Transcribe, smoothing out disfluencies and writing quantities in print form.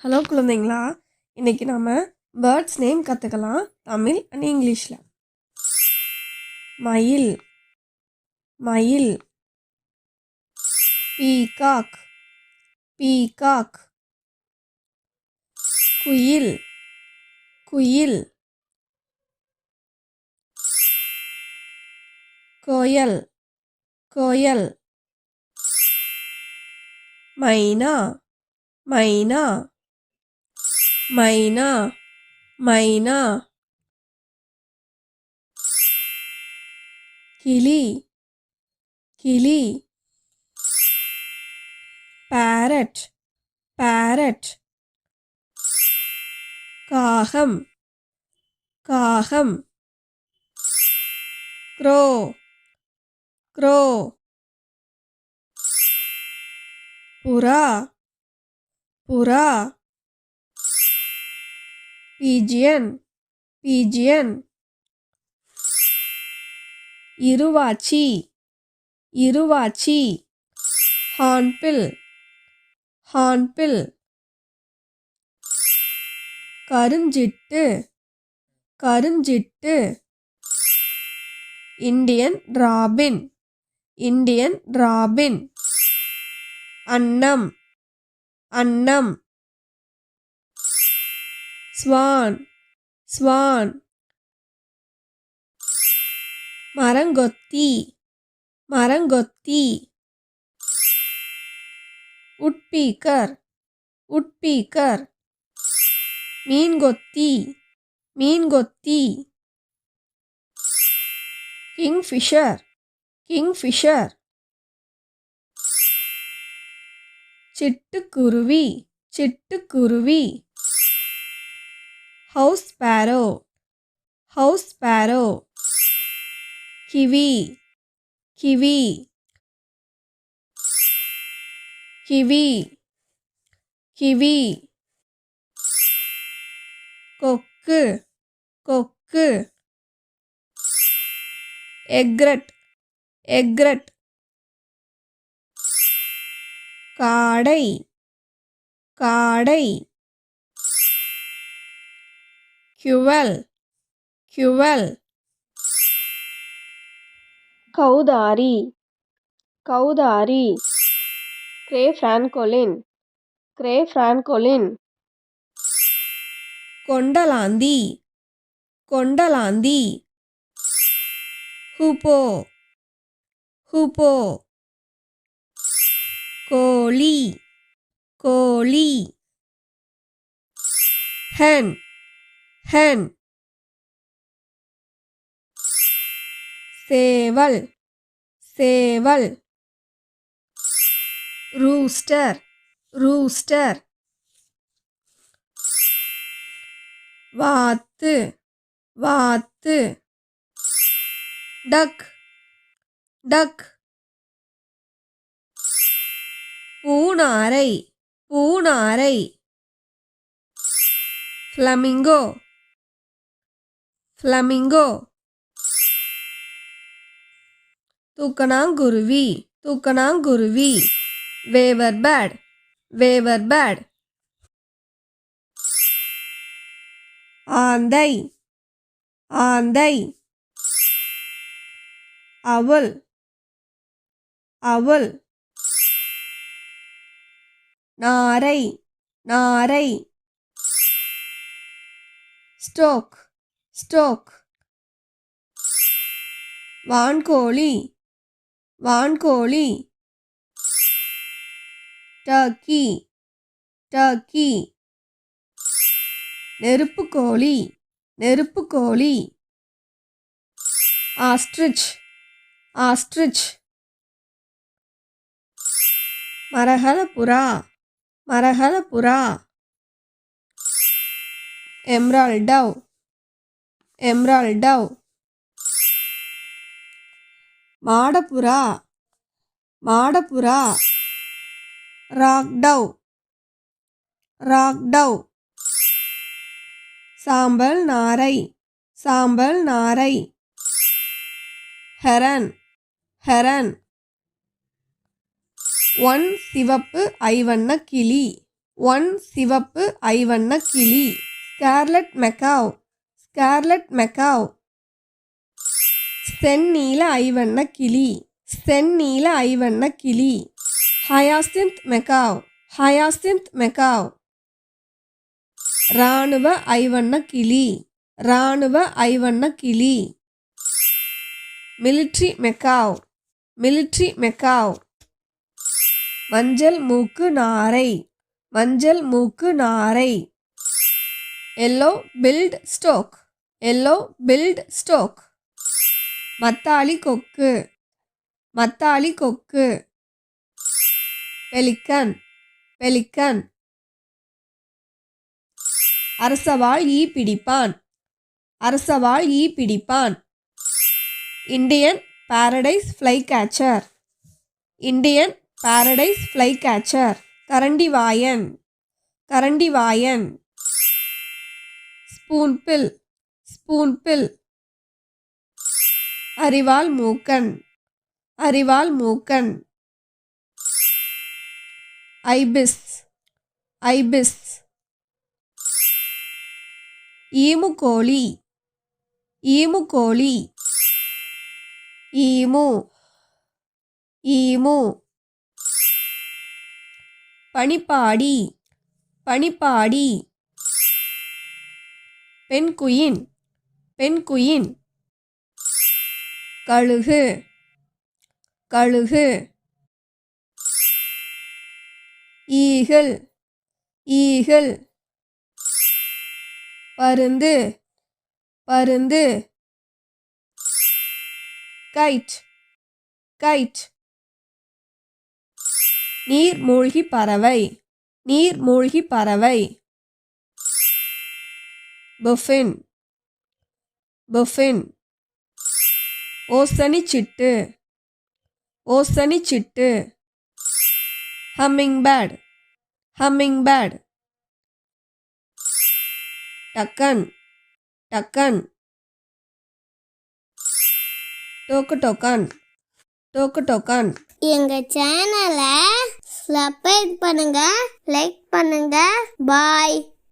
Hello குழந்தைங்களா, இன்றைக்கி நம்ம பேர்ட்ஸ் நேம் கற்றுக்கலாம். தமிழ் அண்ட் இங்கிலீஷில். மயில், மயில். Peacock, peacock. குயில், குயில். கோயல், கோயல். மைனா, மைனா, மைனா, மைனா. கிளி, கிளி. parrot, parrot. காகம், காகம். crow, crow. புறா, புறா. pigeon, pigeon. இருவாச்சி, இருவாச்சி. hornbill, hornbill. கருஞ்சிட்டு, கருஞ்சிட்டு. Indian robin, Indian robin. அன்னம், அன்னம். Swan, swan. மரங்கொத்தி, மரங்கொத்தி. Woodpecker, woodpecker. மீன்கொத்தி, மீன்கொத்தி. Kingfisher, kingfisher. சிட்டுக்குருவி, சிட்டுக்குருவி. House sparrow, house sparrow. Kiwi, kiwi, kiwi, kiwi. கொக்கு, கொக்கு. Egret, egret. காடை, காடை. Quail, quail. கௌதாரி, கௌதாரி. Grey francolin, grey francolin. கொண்டலாந்தி, கொண்டலாந்தி. Hoopoe, hoopoe. கோழி, கோழி. hen, hen. சேவல், சேவல். Rooster, rooster. வாத்து, வாத்து. Duck, duck. பூனாரை, பூனாரை. Flamingo, flamingo. தூக்கணாங்குருவி, தூக்கணாங்குருவி. Weaver bird, weaver bird. ஆந்தை, ஆந்தை. owl, owl. நாரை, நாரை. Stork, stork. வான்கோழி, வான்கோழி. Turkey, turkey. நெருப்புக்கோழி, நெருப்புக்கோழி. Ostrich, ostrich. மரகதப்புறா, மரகதப்புறா. Emerald dove, emerald dove. மாடப்புறா, மாடப்புறா. Rock dove, rock dove. சாம்பல் நாரை, சாம்பல் நாரை. Heron, Heron. ஒன் சிவப்பு ஐவண்ண கிளி. ஒன் சிவப்பு ஐவண்ண கிளி. Scarlet macaw. Scarlet macaw. செந்நீல ஐவண்ண கிளி. செந்நீல ஐவண்ண கிளி. Hyacinth macaw. Hyacinth macaw. இராணுவ ஐவண்ண கிளி. இராணுவ ஐவண்ண கிளி. Military macaw. Military macaw. மஞ்சள் மூக்கு நாரை. மஞ்சள் மூக்கு நாரை. Yellow billed stork. Yellow billed stork. மத்தாளி கொக்கு. மத்தாளி கொக்கு. பெலிக்கன். பெலிக்கன். அரசவாள் ஈ பிடிப்பான். அரசவாள் ஈ பிடிப்பான். Indian paradise flycatcher. Indian paradise flycatcher. கரண்டிவாயன். கரண்டிவாயன். ஸ்பூன்பில். ஸ்பூன்பில். அரிவாள் மூக்கன். அரிவாள் மூக்கன். ஐபிஸ். ஐபிஸ். ஈமுக்கோழி. ஈமுக்கோழி. ஈமு. ஈமு. பனிப்பாடி. பனிப்பாடி. பெண்குயின். பெண்குயின். கழுகு. கழுகு. ஈகிள். ஈகிள். பருந்து. பருந்து. கைட். கைட். நீர்மூழ்கி பறவை. நீர்மூழ்கி பறவை. புஃபின். புஃபின். ஓசனி சிட்டு. ஓசனி சிட்டு. Hummingbird. Hummingbird. Toucan. Toucan. Toco toucan. Toco toucan. எங்க சேனலை சப்ஸ்கிரைப் பண்ணுங்க, லைக் பண்ணுங்க. பாய்.